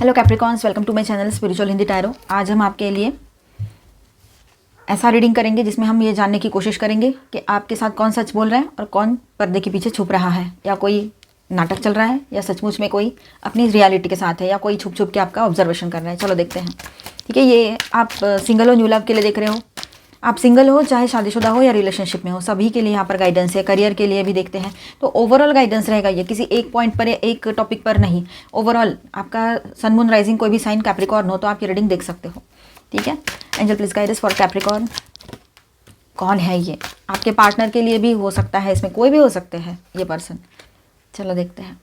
Hello capricorns, welcome to my channel spiritual Hindi tarot. आज हम आपके लिए ऐसा रीडिंग करेंगे जिसमें हम ये जानने की कोशिश करेंगे कि आपके साथ कौन सच बोल रहा है और कौन पर्दे के पीछे छुप रहा है, या कोई नाटक चल रहा है या सचमुच में कोई अपनी रियलिटी के साथ है, या कोई छुप छुप के आपका ऑब्जर्वेशन कर रहा है। चलो देखते हैं। ठीक है, ये आप सिंगल हो, न्यू लव के लिए देख रहे हो। आप सिंगल हो, चाहे शादीशुदा हो या रिलेशनशिप में हो, सभी के लिए यहाँ पर गाइडेंस है। करियर के लिए भी देखते हैं तो ओवरऑल गाइडेंस रहेगा, ये किसी एक पॉइंट पर या एक टॉपिक पर नहीं। ओवरऑल आपका सन मून राइजिंग कोई भी साइन कैप्रिकॉर्न हो तो आप ये रीडिंग देख सकते हो। ठीक है, angel please guide us for Capricorn. कौन है ये? आपके पार्टनर के लिए भी हो सकता है, इसमें कोई भी हो सकते हैं ये पर्सन। चलो देखते हैं।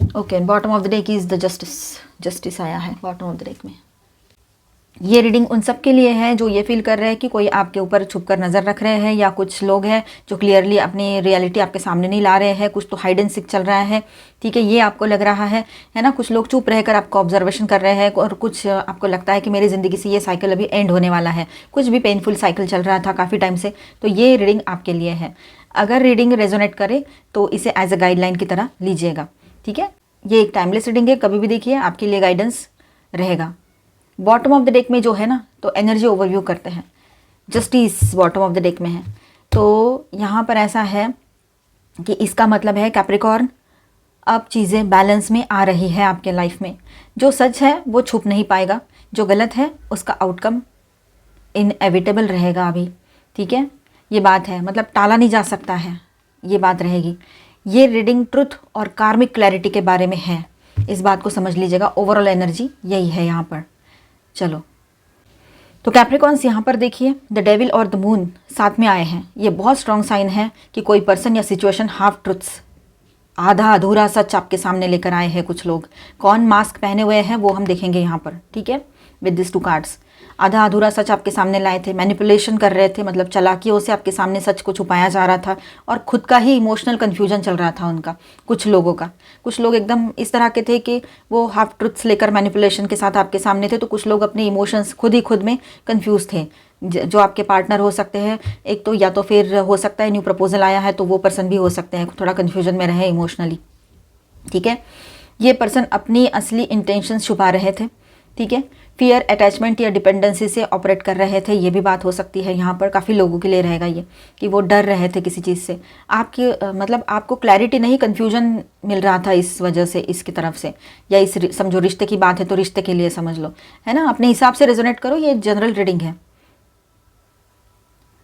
Okay, bottom of the deck is the justice. Justice आया है बॉटम ऑफ द डेक में। ये रीडिंग उन सब के लिए है जो ये फील कर रहे हैं कि कोई आपके ऊपर छुपकर नज़र रख रहे हैं, या कुछ लोग हैं जो क्लियरली अपनी रियलिटी आपके सामने नहीं ला रहे हैं। कुछ तो हाइड एंड सीक चल रहा है। ठीक है, ये आपको लग रहा है ना। कुछ लोग चुप रहकर आपको ऑब्जर्वेशन कर रहे हैं, और कुछ आपको लगता है कि मेरी ज़िंदगी से ये साइकिल अभी एंड होने वाला है। कुछ भी पेनफुल साइकिल चल रहा था काफ़ी टाइम से, तो ये रीडिंग आपके लिए है। अगर रीडिंग रेजोनेट करे तो इसे एज अ गाइडलाइन की तरह लीजिएगा। ठीक है, ये एक टाइमलेस रीडिंग है, कभी भी देखिए, आपके लिए गाइडेंस रहेगा। बॉटम ऑफ द डेक में जो है ना, तो एनर्जी ओवरव्यू करते हैं। Justice bottom of the deck में है, तो यहाँ पर ऐसा है कि इसका मतलब है कैप्रिकॉर्न, अब चीज़ें बैलेंस में आ रही है आपके लाइफ में। जो सच है वो छुप नहीं पाएगा, जो गलत है उसका आउटकम इनएविटेबल रहेगा अभी। ठीक है, ये बात है, मतलब टाला नहीं जा सकता है, ये बात रहेगी। ये रीडिंग ट्रुथ और कार्मिक क्लैरिटी के बारे में है, इस बात को समझ लीजिएगा। ओवरऑल एनर्जी यही है यहाँ पर। चलो, तो कैप्रिकॉन्स यहाँ पर देखिए, द डेविल और द मून साथ में आए हैं। ये बहुत स्ट्रॉन्ग साइन है कि कोई पर्सन या सिचुएशन हाफ ट्रुथ्स, आधा अधूरा सच आपके सामने लेकर आए हैं कुछ लोग। कौन मास्क पहने हुए हैं वो हम देखेंगे यहाँ पर। ठीक है, विद दिस टू कार्ड्स। आधा अधूरा सच आपके सामने लाए थे, मैनिपुलेशन कर रहे थे, मतलब चालाकियों से आपके सामने सच को छुपाया जा रहा था, और खुद का ही इमोशनल कन्फ्यूजन चल रहा था उनका, कुछ लोगों का। कुछ लोग एकदम इस तरह के थे कि वो हाफ ट्रुथ्स लेकर मैनिपुलेशन के साथ आपके सामने थे, तो कुछ लोग अपने इमोशंस खुद में कन्फ्यूज थे। जो आपके पार्टनर हो सकते हैं एक तो, या तो फिर हो सकता है न्यू प्रपोजल आया है तो वो पर्सन भी हो सकते हैं थोड़ा कन्फ्यूजन में रहे इमोशनली। ठीक है, ये पर्सन अपनी असली इंटेंशंस छुपा रहे थे। ठीक है, फियर, अटैचमेंट या डिपेंडेंसी से ऑपरेट कर रहे थे, ये भी बात हो सकती है। यहाँ पर काफ़ी लोगों के लिए रहेगा ये कि वो डर रहे थे किसी चीज़ से। आपकी मतलब आपको क्लैरिटी नहीं, कन्फ्यूजन मिल रहा था इस वजह से, इसकी तरफ से, या इस समझो रिश्ते की बात है तो रिश्ते के लिए समझ लो, है ना। अपने हिसाब से रेजोनेट करो, ये जनरल रीडिंग है।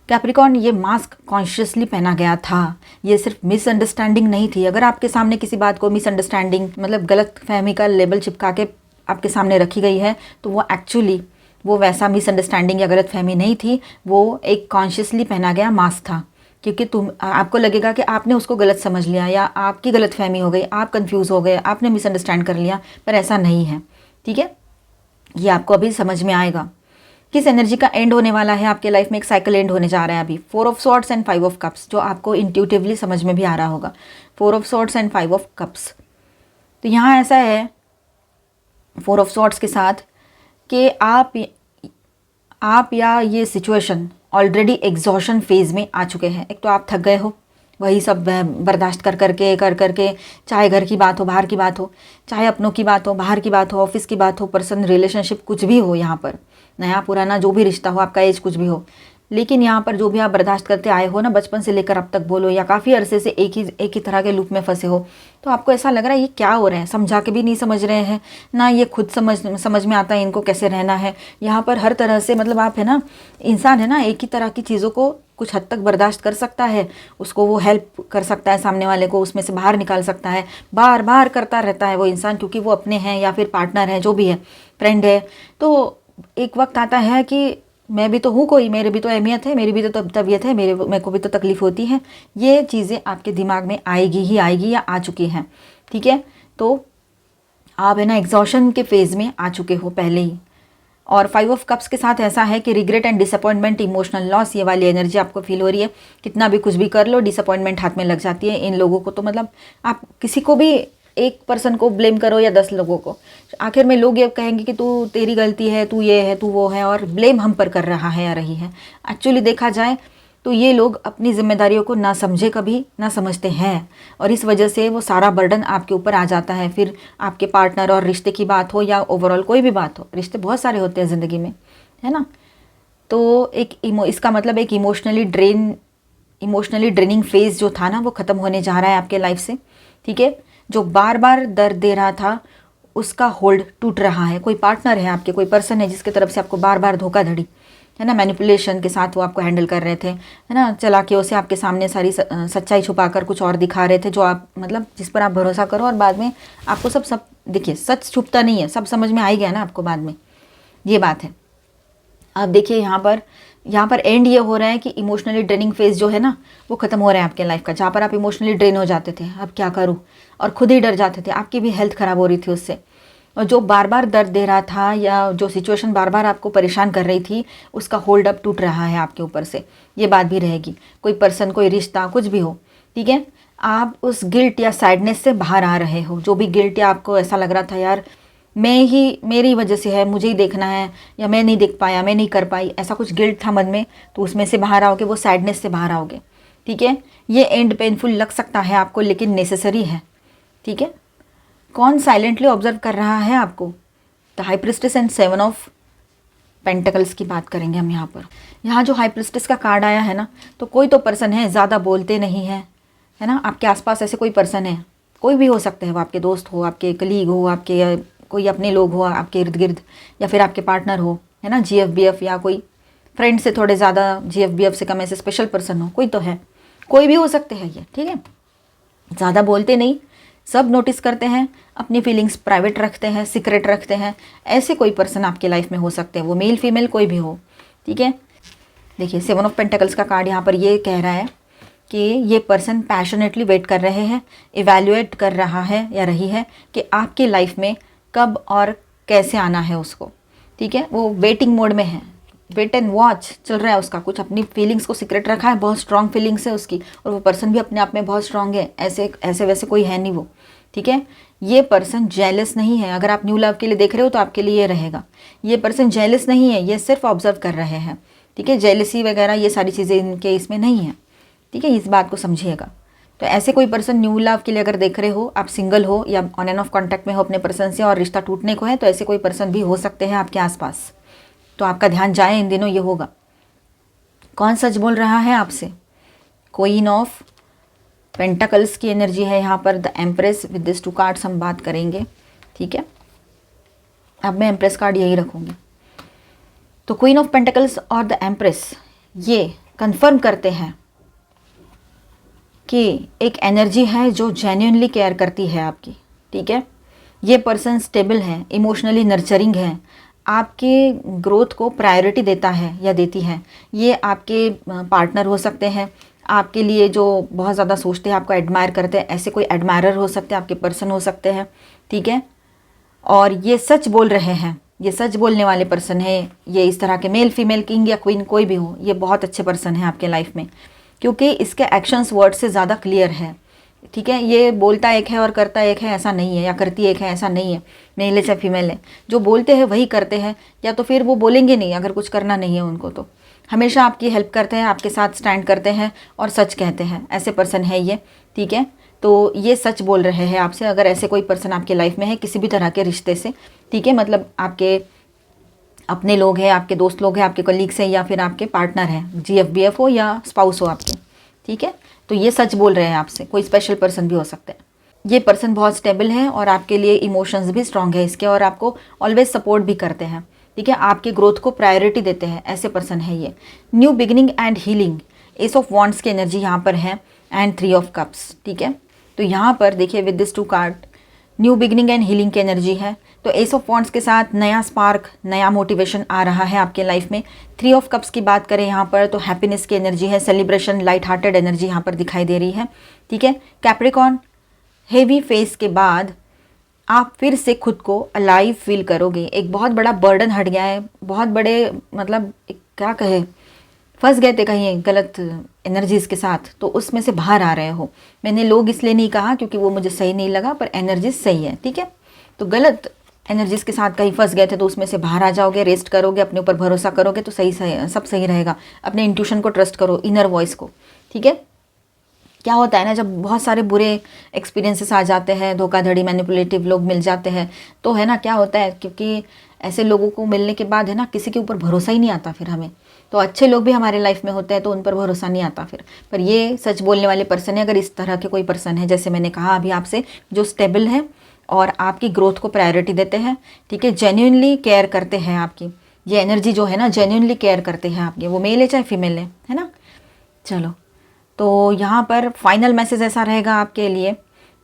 कैप्रिकॉर्न, ये मास्क कॉन्शियसली पहना गया था, ये सिर्फ मिसअंडरस्टैंडिंग नहीं थी। अगर आपके सामने किसी बात को मिसअंडरस्टैंडिंग, मतलब गलत फहमी का लेबल चिपका के आपके सामने रखी गई है, तो वो एक्चुअली वो वैसा मिसअंडरस्टैंडिंग या गलत फहमी नहीं थी, वो एक कॉन्शियसली पहना गया मास्क था। क्योंकि आपको लगेगा कि आपने उसको गलत समझ लिया, या आपकी गलत फहमी हो गई, आप कंफ्यूज हो गए, आपने मिसअंडरस्टैंड कर लिया, पर ऐसा नहीं है। ठीक है, ये आपको अभी समझ में आएगा किस एनर्जी का एंड होने वाला है आपके लाइफ में। एक साइकिल एंड होने जा रहा है अभी। 4 of swords and 5 of cups, जो आपको इंट्यूटिवली समझ में भी आ रहा होगा। 4 of swords and 5 of cups, तो यहाँ ऐसा है 4 ऑफ सॉर्ड्स के साथ कि आप या ये सिचुएशन ऑलरेडी एग्जॉशन फेज में आ चुके हैं। एक तो आप थक गए हो वही सब बर्दाश्त कर करके, चाहे घर की बात हो, बाहर की बात हो, चाहे अपनों की बात हो, बाहर की बात हो, ऑफिस की बात हो, पर्सन रिलेशनशिप, कुछ भी हो, यहाँ पर नया पुराना जो भी रिश्ता हो, आपका एज कुछ भी हो, लेकिन यहाँ पर जो भी आप बर्दाश्त करते आए हो ना, बचपन से लेकर अब तक बोलो, या काफ़ी अरसे से एक ही तरह के लूप में फंसे हो, तो आपको ऐसा लग रहा है ये क्या हो रहा है, समझा के भी नहीं समझ रहे हैं ना, ये खुद समझ में आता है इनको कैसे रहना है। यहाँ पर हर तरह से, मतलब आप है ना, इंसान है ना, एक ही तरह की चीज़ों को कुछ हद तक बर्दाश्त कर सकता है, उसको वो हेल्प कर सकता है सामने वाले को, उसमें से बाहर निकाल सकता है, बार बार करता रहता है वो इंसान, क्योंकि वो अपने हैं या फिर पार्टनर है, जो भी है, फ्रेंड है। तो एक वक्त आता है कि मैं भी तो हूँ कोई, मेरे भी तो अहमियत है, मेरी भी तो तबीयत है, मेरे को भी तो तकलीफ़ होती है। ये चीज़ें आपके दिमाग में आएगी ही आएगी, या आ चुकी हैं। ठीक है, तो आप है ना एग्जॉशन के फेज़ में आ चुके हो पहले ही। और 5 ऑफ कप्स के साथ ऐसा है कि regret and disappointment, emotional loss, ये वाली एनर्जी आपको फील हो रही है। कितना भी कुछ भी कर लो, डिसअपॉइंटमेंट हाथ में लग जाती है इन लोगों को। तो मतलब आप किसी को भी, एक पर्सन को ब्लेम करो या 10 लोगों को, आखिर में लोग ये कहेंगे कि तू, तेरी गलती है, तू ये है, तू वो है, और ब्लेम हम पर कर रहा है या रही है। एक्चुअली देखा जाए तो ये लोग अपनी जिम्मेदारियों को ना समझे, कभी ना समझते हैं, और इस वजह से वो सारा बर्डन आपके ऊपर आ जाता है। फिर आपके पार्टनर और रिश्ते की बात हो या ओवरऑल कोई भी बात हो, रिश्ते बहुत सारे होते हैं ज़िंदगी में, है ना। तो इसका मतलब एक इमोशनली ड्रेनिंग फेज़ जो था ना, वो ख़त्म होने जा रहा है आपके लाइफ से, ठीक है। जो बार बार दर्द दे रहा था उसका होल्ड टूट रहा है। कोई पार्टनर है आपके, कोई पर्सन है जिसकी तरफ से आपको बार बार धोखाधड़ी, है ना, मैनिपुलेशन के साथ वो आपको हैंडल कर रहे थे, है ना, चालाकियों से आपके सामने सारी सच्चाई छुपाकर कुछ और दिखा रहे थे, जो आप मतलब जिस पर आप भरोसा करो और बाद में आपको सब देखिए सच छुपता नहीं है, सब समझ में आ ही गया ना आपको बाद में, ये बात है। अब देखिए यहाँ पर एंड ये हो रहा है कि इमोशनली ड्रेनिंग फेज जो है ना, वो ख़त्म हो रहा है आपके लाइफ का, जहाँ पर आप इमोशनली ड्रेन हो जाते थे, अब क्या करूँ, और खुद ही डर जाते थे, आपकी भी हेल्थ ख़राब हो रही थी उससे, और जो बार बार दर्द दे रहा था या जो सिचुएशन बार बार आपको परेशान कर रही थी, उसका होल्ड अप टूट रहा है आपके ऊपर से, ये बात भी रहेगी। कोई पर्सन, कोई रिश्ता, कुछ भी हो, ठीक है, आप उस गिल्ट या सैडनेस से बाहर आ रहे हो। जो भी गिल्ट या आपको ऐसा लग रहा था यार मेरी वजह से है, मुझे ही देखना है, या मैं नहीं देख पाया, मैं नहीं कर पाई, ऐसा कुछ गिल्ट था मन में, तो उसमें से बाहर आओगे, वो सैडनेस से बाहर आओगे, ठीक है। ये एंड पेनफुल लग सकता है आपको, लेकिन नेसेसरी है, ठीक है। कौन साइलेंटली ऑब्जर्व कर रहा है आपको? The high priestess and 7 of pentacles की बात करेंगे हम यहाँ पर। यहाँ जो हाई प्रिस्टेस का कार्ड आया है ना, तो कोई तो पर्सन है, ज़्यादा बोलते नहीं हैं, है ना, आपके आसपास ऐसे कोई पर्सन है, कोई भी हो सकते हैं, वो आपके दोस्त हो, आपके कलीग हो, आपके कोई अपने लोग हो आपके इर्द गिर्द, या फिर आपके पार्टनर हो, है ना, GFBF, या कोई फ्रेंड से थोड़े ज़्यादा GFBF से कम ऐसे स्पेशल पर्सन हो, कोई तो है, कोई भी हो सकते हैं ये, ठीक है। ज़्यादा बोलते नहीं, सब नोटिस करते हैं, अपनी फीलिंग्स प्राइवेट रखते हैं, सीक्रेट रखते हैं, ऐसे कोई पर्सन आपके लाइफ में हो सकते हैं, वो मेल फीमेल कोई भी हो, ठीक है। देखिए 7 ऑफ पेंटिकल्स का कार्ड यहाँ पर ये कह रहा है कि ये पर्सन पैशनेटली वेट कर रहे हैं, इवैल्यूएट कर रहा है या रही है कि आपकी लाइफ में कब और कैसे आना है उसको, ठीक है। वो वेटिंग मोड में है, वेट एंड वॉच चल रहा है उसका, कुछ अपनी फीलिंग्स को सीक्रेट रखा है, बहुत स्ट्रॉन्ग फीलिंग्स है उसकी, और वो पर्सन भी अपने आप में बहुत स्ट्रॉन्ग है, ऐसे वैसे कोई है नहीं वो, ठीक है। ये पर्सन जेलस नहीं है, अगर आप न्यू लव के लिए देख रहे हो तो आपके लिए ये रहेगा, ये पर्सन जेलस नहीं है, ये सिर्फ ऑब्जर्व कर रहे हैं, ठीक है। जेलसी वगैरह ये सारी चीज़ें इनके इसमें नहीं है, ठीक है, इस बात को समझिएगा। तो ऐसे कोई पर्सन न्यू लव के लिए अगर देख रहे हो, आप सिंगल हो या ऑन एंड ऑफ कॉन्टैक्ट में हो अपने पर्सन से और रिश्ता टूटने को है, तो ऐसे कोई पर्सन भी हो सकते हैं आपके आसपास, तो आपका ध्यान जाए इन दिनों, ये होगा। कौन सच बोल रहा है आपसे? क्वीन ऑफ पेंटिकल्स की एनर्जी है यहाँ पर, the empress, with this 2 cards हम बात करेंगे, ठीक है। अब मैं एम्प्रेस कार्ड यही रखूँगी। तो क्वीन ऑफ पेंटिकल्स और द एम्प्रेस ये कंफर्म करते हैं कि एक एनर्जी है जो जेन्युइनली केयर करती है आपकी, ठीक है। ये पर्सन स्टेबल है, इमोशनली नर्चरिंग है, आपके ग्रोथ को प्रायोरिटी देता है या देती है। ये आपके पार्टनर हो सकते हैं, आपके लिए जो बहुत ज़्यादा सोचते हैं, आपको एडमायर करते हैं, ऐसे कोई एडमायरर हो सकते हैं, आपके पर्सन हो सकते हैं, ठीक है। और ये सच बोल रहे हैं, ये सच बोलने वाले पर्सन है, ये इस तरह के मेल फीमेल किंग या क्वीन कोई भी हो, ये बहुत अच्छे पर्सन है आपके लाइफ में, क्योंकि इसके एक्शंस वर्ड से ज़्यादा क्लियर है, ठीक है। ये बोलता एक है और करता एक है ऐसा नहीं है, या करती एक है ऐसा नहीं है, मेल है चाहे फीमेल है, जो बोलते हैं वही करते हैं, या तो फिर वो बोलेंगे नहीं अगर कुछ करना नहीं है उनको, तो हमेशा आपकी हेल्प करते हैं, आपके साथ स्टैंड करते हैं और सच कहते हैं, ऐसे पर्सन है ये, ठीक है। तो ये सच बोल रहे हैं आपसे, अगर ऐसे कोई पर्सन आपके लाइफ में है किसी भी तरह के रिश्ते से, ठीक है, मतलब आपके अपने लोग हैं, आपके दोस्त लोग हैं, आपके कलीग्स हैं, या फिर आपके पार्टनर हैं, GFBF हो या स्पाउस हो आपके, ठीक है। तो ये सच बोल रहे हैं आपसे, कोई स्पेशल पर्सन भी हो सकता है। ये पर्सन बहुत स्टेबल है और आपके लिए इमोशंस भी स्ट्रांग है इसके, और आपको ऑलवेज सपोर्ट भी करते हैं, ठीक है, आपके ग्रोथ को प्रायोरिटी देते हैं, ऐसे पर्सन है ये। New beginning and healing, S of wands की एनर्जी यहाँ पर है, एंड 3 ऑफ कप्स, ठीक है। तो यहाँ पर देखिए with this 2 card new beginning and healing की एनर्जी है, तो एस ऑफ वॉन्ड्स के साथ नया स्पार्क, नया मोटिवेशन आ रहा है आपके लाइफ में। 3 ऑफ कप्स की बात करें यहाँ पर तो हैप्पीनेस की एनर्जी है, सेलिब्रेशन, लाइट हार्टेड एनर्जी यहाँ पर दिखाई दे रही है, ठीक है। कैप्रिकॉर्न, हेवी फेस के बाद आप फिर से खुद को अलाइव फील करोगे, एक बहुत बड़ा बर्डन हट गया है, बहुत बड़े मतलब क्या कहे, फंस गए थे कहीं गलत एनर्जीज़ के साथ, तो उसमें से बाहर आ रहे हो। मैंने लोग इसलिए नहीं कहा क्योंकि वो मुझे सही नहीं लगा, पर एनर्जी सही है, ठीक है। तो गलत एनर्जीज के साथ कहीं फंस गए थे तो उसमें से बाहर आ जाओगे, रेस्ट करोगे, अपने ऊपर भरोसा करोगे तो सब सही रहेगा। अपने इंट्यूशन को ट्रस्ट करो, इनर वॉइस को, ठीक है। क्या होता है ना, जब बहुत सारे बुरे एक्सपीरियंसेस आ जाते हैं, धोखाधड़ी, मैनिपुलेटिव लोग मिल जाते हैं, तो है ना क्या होता है, क्योंकि ऐसे लोगों को मिलने के बाद है ना किसी के ऊपर भरोसा ही नहीं आता फिर हमें। तो अच्छे लोग भी हमारे लाइफ में होते हैं तो उन पर भरोसा नहीं आता फिर। पर ये सच बोलने वाले पर्सन है, अगर इस तरह के कोई पर्सन है, जैसे मैंने कहा अभी आपसे, जो स्टेबल है और आपकी ग्रोथ को प्रायोरिटी देते हैं, ठीक है, जेन्युइनली केयर करते हैं आपकी, ये एनर्जी जो है ना जेन्युइनली केयर करते हैं आपके, वो मेल है चाहे फीमेल है ना। चलो, तो यहाँ पर फाइनल मैसेज ऐसा रहेगा आपके लिए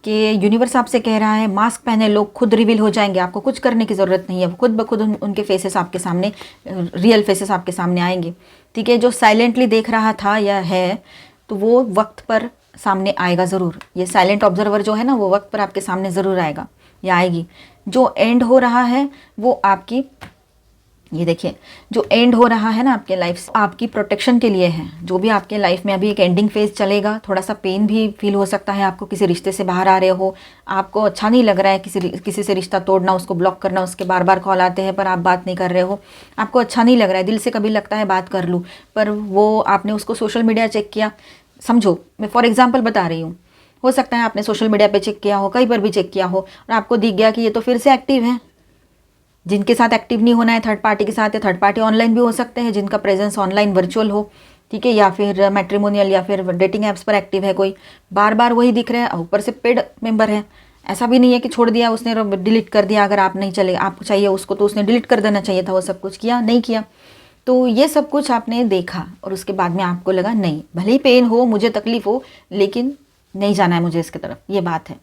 कि यूनिवर्स आपसे कह रहा है मास्क पहने लोग खुद रिवील हो जाएंगे, आपको कुछ करने की ज़रूरत नहीं है, खुद ब खुद उनके फेसेस आपके सामने, रियल फेसेस आपके सामने आएंगे, ठीक है। जो साइलेंटली देख रहा था या है, तो वो वक्त पर सामने आएगा ज़रूर। ये साइलेंट ऑब्जर्वर जो है ना, वो वक्त पर आपके सामने ज़रूर आएगा या आएगी। जो एंड हो रहा है वो आपकी, ये देखिए, जो एंड हो रहा है ना आपके लाइफ से, आपकी प्रोटेक्शन के लिए है। जो भी आपके लाइफ में अभी एक एंडिंग फेज चलेगा, थोड़ा सा पेन भी फील हो सकता है आपको, किसी रिश्ते से बाहर आ रहे हो, आपको अच्छा नहीं लग रहा है किसी से रिश्ता तोड़ना, उसको ब्लॉक करना, उसके बार बार कॉल आते हैं पर आप बात नहीं कर रहे हो, आपको अच्छा नहीं लग रहा है, दिल से कभी लगता है बात कर लूँ, पर वो आपने उसको सोशल मीडिया चेक किया, समझो मैं फॉर एग्जाम्पल बता रही हूँ, हो सकता है आपने सोशल मीडिया पे चेक किया हो, कहीं पर भी चेक किया हो, और आपको दिख गया कि ये तो फिर से एक्टिव है। जिनके साथ एक्टिव नहीं होना है, थर्ड पार्टी के साथ, या थर्ड पार्टी ऑनलाइन भी हो सकते हैं, जिनका प्रेजेंस ऑनलाइन वर्चुअल हो, ठीक है, या फिर मैट्रिमोनियल या फिर डेटिंग ऐप्स पर एक्टिव है कोई, बार बार वही दिख रहा है, ऊपर से पेड मेंबर है। ऐसा भी नहीं है कि छोड़ दिया उसने, डिलीट कर दिया, अगर आप नहीं चले, आपको चाहिए उसको तो उसने डिलीट कर देना चाहिए था, वो सब कुछ किया नहीं किया। तो ये सब कुछ आपने देखा और उसके बाद में आपको लगा नहीं, भले ही पेन हो, मुझे तकलीफ हो, लेकिन नहीं जाना है मुझे इसकी तरफ, ये बात है,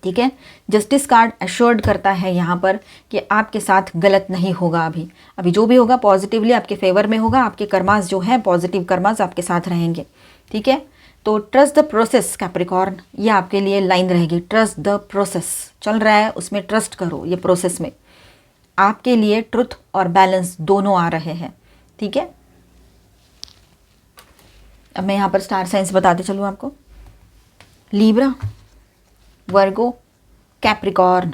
ठीक है। जस्टिस कार्ड एश्योर्ड करता है यहाँ पर कि आपके साथ गलत नहीं होगा। अभी जो भी होगा पॉजिटिवली आपके फेवर में होगा, आपके कर्मास जो हैं पॉजिटिव कर्मास आपके साथ रहेंगे, ठीक है। तो ट्रस्ट द प्रोसेस कैप्रिकॉर्न, ये आपके लिए लाइन रहेगी, ट्रस्ट द प्रोसेस, चल रहा है उसमें ट्रस्ट करो, ये प्रोसेस में आपके लिए ट्रुथ और बैलेंस दोनों आ रहे हैं, ठीक है। अब मैं यहाँ पर स्टार साइंस बताते चलूँ आपको, Libra, Virgo, Capricorn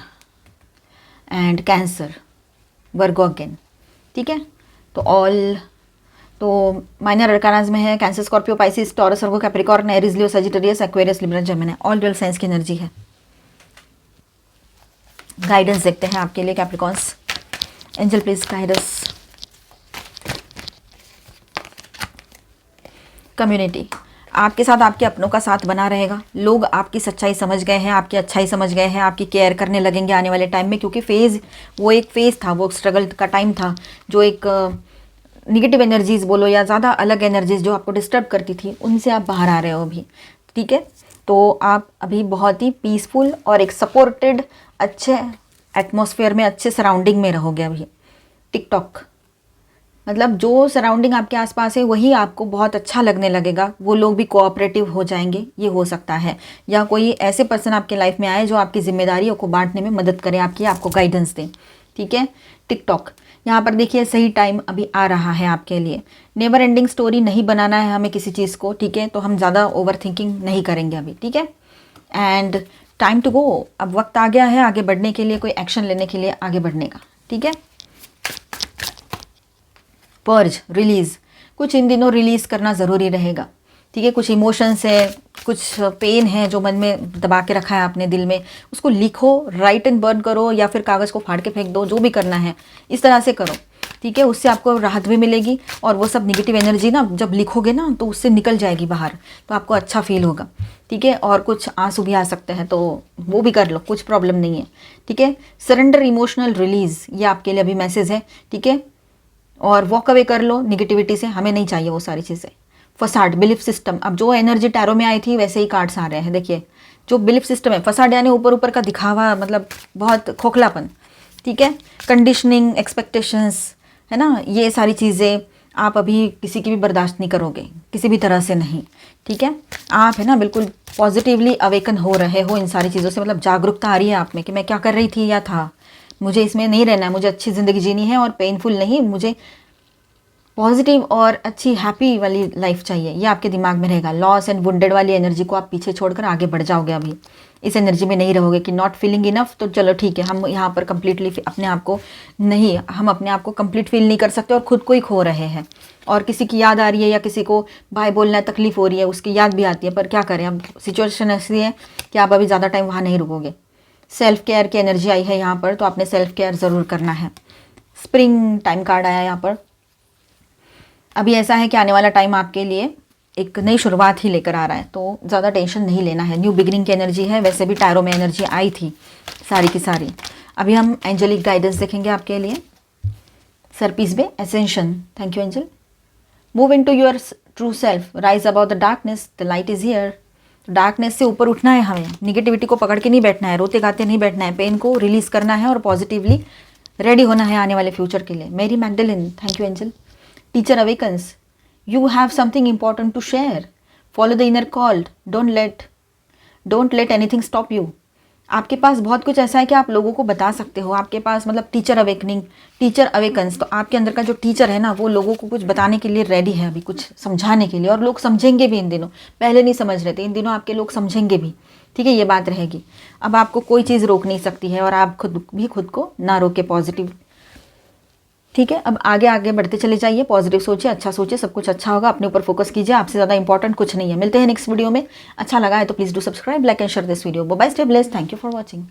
and Cancer, Virgo again, ठीक है। तो माइनर अरकानाज में है Cancer, Scorpio, Pisces, Taurus, Virgo, Capricorn, Aries, Leo, Sagittarius, Aquarius, Libra, Gemini, all dual signs की एनर्जी है। गाइडेंस देखते हैं आपके लिए Capricorns, angel please guidance. Community, आपके साथ आपके अपनों का साथ बना रहेगा, लोग आपकी सच्चाई समझ गए हैं, आपकी अच्छाई समझ गए हैं, आपकी केयर करने लगेंगे आने वाले टाइम में, क्योंकि वो एक फेज़ था, वो स्ट्रगल का टाइम था, जो एक निगेटिव एनर्जीज बोलो या ज़्यादा अलग एनर्जीज जो आपको डिस्टर्ब करती थी, उनसे आप बाहर आ रहे हो अभी, ठीक है। तो आप अभी बहुत ही पीसफुल और एक सपोर्टेड अच्छे एटमॉस्फेयर में, अच्छे सराउंडिंग में रहोगे अभी। टिकटॉक मतलब जो सराउंडिंग आपके आसपास है वही आपको बहुत अच्छा लगने लगेगा, वो लोग भी कोऑपरेटिव हो जाएंगे, ये हो सकता है, या कोई ऐसे पर्सन आपके लाइफ में आए जो आपकी जिम्मेदारियों को बांटने में मदद करें, आपको गाइडेंस दें, ठीक है। टिकटॉक, यहाँ पर देखिए सही टाइम अभी आ रहा है आपके लिए। नेवर एंडिंग स्टोरी नहीं बनाना है हमें किसी चीज़ को, ठीक है, तो हम ज़्यादा ओवर थिंकिंग नहीं करेंगे अभी, ठीक है। एंड टाइम टू गो, अब वक्त आ गया है आगे बढ़ने के लिए, कोई एक्शन लेने के लिए, आगे बढ़ने का, ठीक है। पर्ज, रिलीज़, कुछ इन दिनों रिलीज़ करना ज़रूरी रहेगा, ठीक है। कुछ इमोशंस है, कुछ पेन है जो मन में दबा के रखा है आपने दिल में, उसको लिखो, राइट एंड बर्न करो, या फिर कागज़ को फाड़ के फेंक दो, जो भी करना है इस तरह से करो, ठीक है। उससे आपको राहत भी मिलेगी और वो सब निगेटिव एनर्जी ना जब लिखोगे ना तो उससे निकल जाएगी बाहर, तो आपको अच्छा फील होगा, ठीक है। और कुछ आंसू भी आ सकते हैं तो वो भी कर लो, कुछ प्रॉब्लम नहीं है, ठीक है। सरेंडर, इमोशनल रिलीज़, ये आपके लिए अभी मैसेज है, ठीक है। और वॉक अवे कर लो निगेटिविटी से, हमें नहीं चाहिए वो सारी चीज़ें। फसाड, बिलीफ सिस्टम, अब जो एनर्जी टैरो में आई थी वैसे ही कार्ड्स आ रहे हैं, देखिए जो बिलीफ सिस्टम है, फसाड यानी ऊपर ऊपर का दिखावा, मतलब बहुत खोखलापन, ठीक है। कंडीशनिंग, एक्सपेक्टेशंस, है ना, ये सारी चीज़ें आप अभी किसी की भी बर्दाश्त नहीं करोगे, किसी भी तरह से नहीं, ठीक है। आप है ना बिल्कुल पॉजिटिवली अवेकन हो रहे हो इन सारी चीज़ों से, मतलब जागरूकता आ रही है आप में कि मैं क्या कर रही थी या था, मुझे इसमें नहीं रहना है, मुझे अच्छी ज़िंदगी जीनी है और पेनफुल नहीं, मुझे पॉजिटिव और अच्छी हैप्पी वाली लाइफ चाहिए, ये आपके दिमाग में रहेगा। लॉस एंड वुंडेड वाली एनर्जी को आप पीछे छोड़कर आगे बढ़ जाओगे अभी, इस एनर्जी में नहीं रहोगे कि नॉट फीलिंग इनफ, तो चलो ठीक है, हम यहाँ पर कंप्लीटली अपने आप को नहीं, हम अपने आप को कंप्लीट फील नहीं कर सकते और खुद को ही खो रहे हैं। और किसी की याद आ रही है या किसी को बाय बोलना तकलीफ हो रही है, उसकी याद भी आती है, पर क्या करें, अब सिचुएशन ऐसी है कि आप अभी ज़्यादा टाइम वहाँ नहीं रुकोगे। सेल्फ केयर की एनर्जी आई है यहाँ पर, तो आपने सेल्फ केयर ज़रूर करना है। स्प्रिंग टाइम कार्ड आया यहाँ पर। अभी ऐसा है कि आने वाला टाइम आपके लिए एक नई शुरुआत ही लेकर आ रहा है, तो ज़्यादा टेंशन नहीं लेना है। न्यू बिगिनिंग की एनर्जी है, वैसे भी टैरो में एनर्जी आई थी सारी की सारी। अभी हम एंजेलिक गाइडेंस देखेंगे आपके लिए। Sir peace be ascension, thank you angel. Move into your true self, rise about the darkness, the light is here. Darkness से ऊपर उठना है हमें, निगेटिविटी को पकड़ के नहीं बैठना है, रोते गाते नहीं बैठना है, पेन को रिलीज़ करना है और पॉजिटिवली रेडी होना है आने वाले फ्यूचर के लिए। मेरी Magdalene, thank you angel. Teacher awakens, you have something important to share, follow the inner call, don't let anything stop you। आपके पास बहुत कुछ ऐसा है कि आप लोगों को बता सकते हो। आपके पास मतलब टीचर अवेकनिंग, टीचर अवेकन्स, तो आपके अंदर का जो टीचर है ना, वो लोगों को कुछ बताने के लिए रेडी है अभी, कुछ समझाने के लिए, और लोग समझेंगे भी इन दिनों। पहले नहीं समझ रहे थे, इन दिनों आपके लोग समझेंगे भी, ठीक है, ये बात रहेगी। अब आपको कोई चीज़ रोक नहीं सकती है और आप खुद को ना रोके, पॉजिटिव, ठीक है। अब आगे आगे बढ़ते चले जाइए, पॉजिटिव सोचिए, अच्छा सोचिए, सब कुछ अच्छा होगा। अपने ऊपर फोकस कीजिए, आपसे ज़्यादा इंपॉर्टेंट कुछ नहीं है। मिलते हैं नेक्स्ट वीडियो में। अच्छा लगा है तो please do subscribe, like and share this video. Bye, stay blessed, thank you for watching.